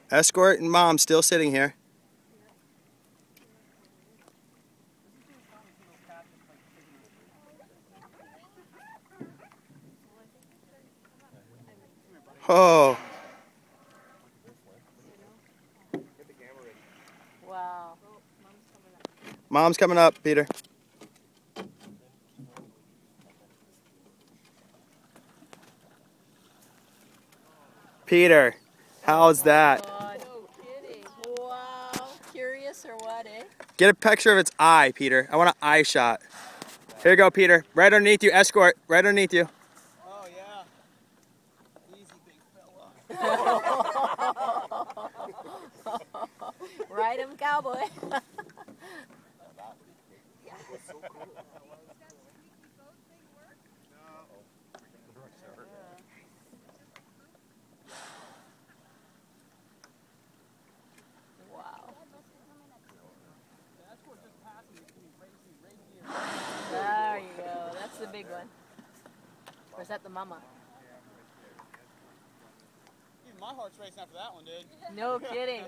Escort and mom still sitting here. Oh. Wow. Mom's coming up, Peter. Peter, how's that? God, no kidding. Wow. Curious or what, eh? Get a picture of its eye, Peter. I want an eye shot. Here you go, Peter. Right underneath you, escort. Right underneath you. Oh, yeah. Easy, big fella. Ride him, cowboy. Wow. There you go. That's the big one. Or is that the mama? Even my heart's racing after that one, dude. No kidding.